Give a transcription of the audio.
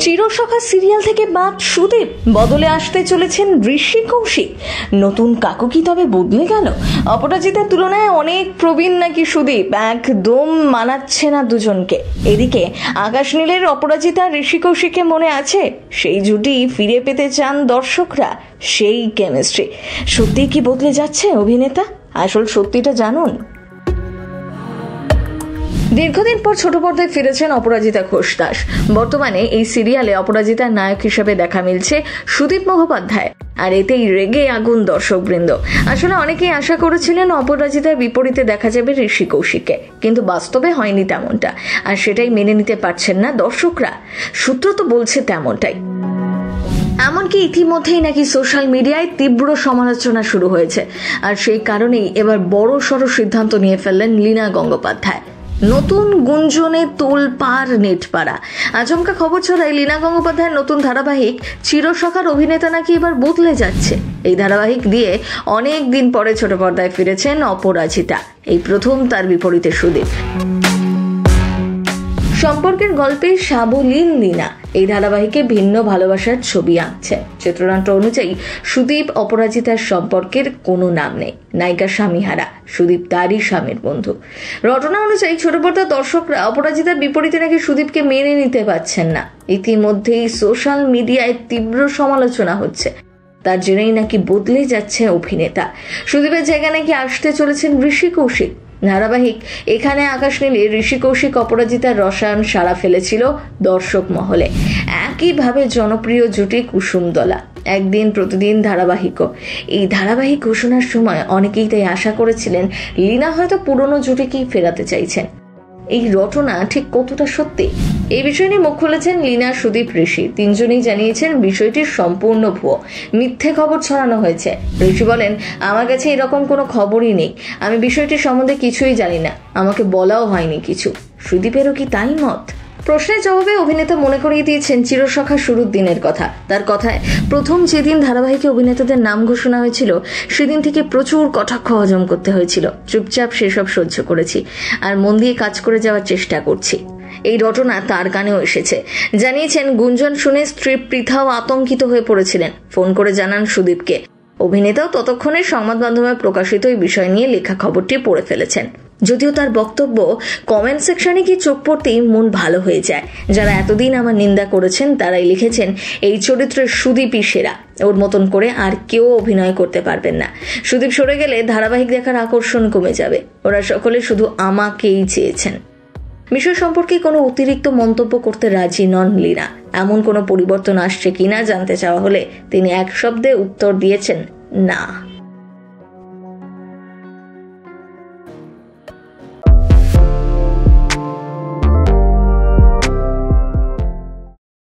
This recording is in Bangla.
চিরসখা সিরিয়াল থেকে বাদ সুদীপ, বদলে আসতে চলেছেন ঋষি কৌশিক। নতুন কাকু কি তবে বদলে গেল? অপরাজিতার তুলনায় অনেক প্রবীণ নাকি সুদীপ? একদম মানাচ্ছে না দুজনকে। এদিকে আকাশ নীলের অপরাজিতা ঋষি কৌশিককে মনে আছে, সেই জুটি ফিরে পেতে চান দর্শকরা, সেই কেমিস্ট্রি। সত্যি কি বদলে যাচ্ছে অভিনেতা? আসল সত্যিটা জানুন। দীর্ঘদিন পর ছোট পর্দায় ফিরেছেন অপরাজিতা ঘোষ দাস। বর্তমানে এই সিরিয়ালে অপরাজিতার নায়ক হিসেবে দেখা মিলছে সুদীপ মুখোপাধ্যায়, আর এতেই রেগে আগুন দর্শকবৃন্দ। আসলে অনেকেই আশা করেছিলেন অপরাজিতার বিপরীতে দেখা যাবে ঋষি কৌশিককে, কিন্তু বাস্তবে হয়নি তেমনটা, আর সেটাই মেনে নিতে পারছেন না দর্শকরা। সূত্র তো বলছে তেমনটাই। এমনকি ইতিমধ্যেই নাকি সোশ্যাল মিডিয়ায় তীব্র সমালোচনা শুরু হয়েছে, আর সেই কারণেই এবার বড় সড় সিদ্ধান্ত নিয়ে ফেললেন লীনা গঙ্গোপাধ্যায়। নতুন গুঞ্জনে তোলপাড় নেটপাড়া। আচমকা খবর ছড়ায় লীনা গঙ্গোপাধ্যায়ের নতুন ধারাবাহিক চিরসখার অভিনেতা নাকি এবার বদলে যাচ্ছে। এই ধারাবাহিক দিয়ে অনেক দিন পরে ছোট পর্দায় ফিরেছেন অপরাজিতা। এই প্রথম তার বিপরীতে সুদীপ। সম্পর্কের গল্পে সাবলীল লীনা এই ধারাবাহিকে ভিন্ন ভালোবাসার ছবি আঁকছে। চিত্রনাট্য অনুযায়ী সুদীপ অপরাজিতার সম্পর্কের কোনো নাম নেই। নায়িকা স্বামীহারা, সুদীপ তারই স্বামীর বন্ধু। রটনা অনুযায়ী ছোট পর্দার দর্শকরা অপরাজিতার বিপরীতে নাকি সুদীপকে মেনে নিতে পারছেন না। ইতিমধ্যেই সোশ্যাল মিডিয়ায় তীব্র সমালোচনা হচ্ছে। তার জেরেই নাকি বদলে যাচ্ছে অভিনেতা। সুদীপের জায়গায় নাকি আসতে চলেছেন ঋষি কৌশিক। ধারাবাহিক এখানে আকাশ নীলে ঋষি কৌশিক অপরাজিতার রসায়ন সাড়া ফেলেছিল দর্শক মহলে। একইভাবে জনপ্রিয় জুটি কুসুমদলা, একদিন প্রতিদিন ধারাবাহিকও। এই ধারাবাহিক ঘোষণার সময় অনেকেই তাই আশা করেছিলেন লীনা হয়তো পুরনো জুটিকেই ফেরাতে চাইছেন। এই রটনা ঠিক কতটা সত্যি, এই বিষয় নিয়ে মুখ খুলেছেন লীনা, সুদীপ, ঋষি। তিনজনই জানিয়েছেন বিষয়টি সম্পূর্ণ ভুয়ো, মিথ্যে খবর ছড়ানো হয়েছে। ঋষি বলেন, আমার কাছে এরকম কোনো খবরই নেই, আমি বিষয়টির সম্বন্ধে কিছুই জানি না, আমাকে বলাও হয়নি কিছু। সুদীপেরও কি তাই মত? প্রশ্নের জবাবে অভিনেতা মনে করিয়ে দিয়েছেন চিরসখা শুরুর দিনের কথা। তার কথায়, প্রথম যেদিন ধারাবাহিকে অভিনেতাদের নাম ঘোষণা হয়েছিল সেদিন থেকে প্রচুর কটাক্ষ হজম করতে হয়েছিল। চুপচাপ সেসব সহ্য করেছি, আর মন দিয়ে কাজ করে যাওয়ার চেষ্টা করছি। এই ঘটনা তার কানেও এসেছে। জানিয়েছেন, গুঞ্জন শুনে স্ত্রী পৃথাও আতঙ্কিত হয়ে পড়েছিলেন। ফোন করে জানান সুদীপকে। অভিনেতাও ততক্ষণে সংবাদ মাধ্যমে প্রকাশিত এই বিষয় নিয়ে লেখা খবরটি পড়ে ফেলেছেন। যদিও তার বক্তব্য, কমেন্ট সেকশনে কি চোখ পড়তেই মন ভালো হয়ে যায়। যারা এতদিন আমার নিন্দা করেছেন তারাই লিখেছেন, এই চরিত্রের সুদীপই সেরা, ওর মতন করে আর কেউ অভিনয় করতে পারবেন না। সুদীপ সরে গেলে ধারাবাহিক দেখার আকর্ষণ কমে যাবে। ওরা সকলে শুধু আমাকেই চেয়েছেন। বিষয় সম্পর্কে কোনো অতিরিক্ত মন্তব্য করতে রাজি নন লীনা। এমন কোনো পরিবর্তন আসছে কিনা জানতে চাওয়া হলে তিনি এক শব্দে উত্তর দিয়েছেন, না।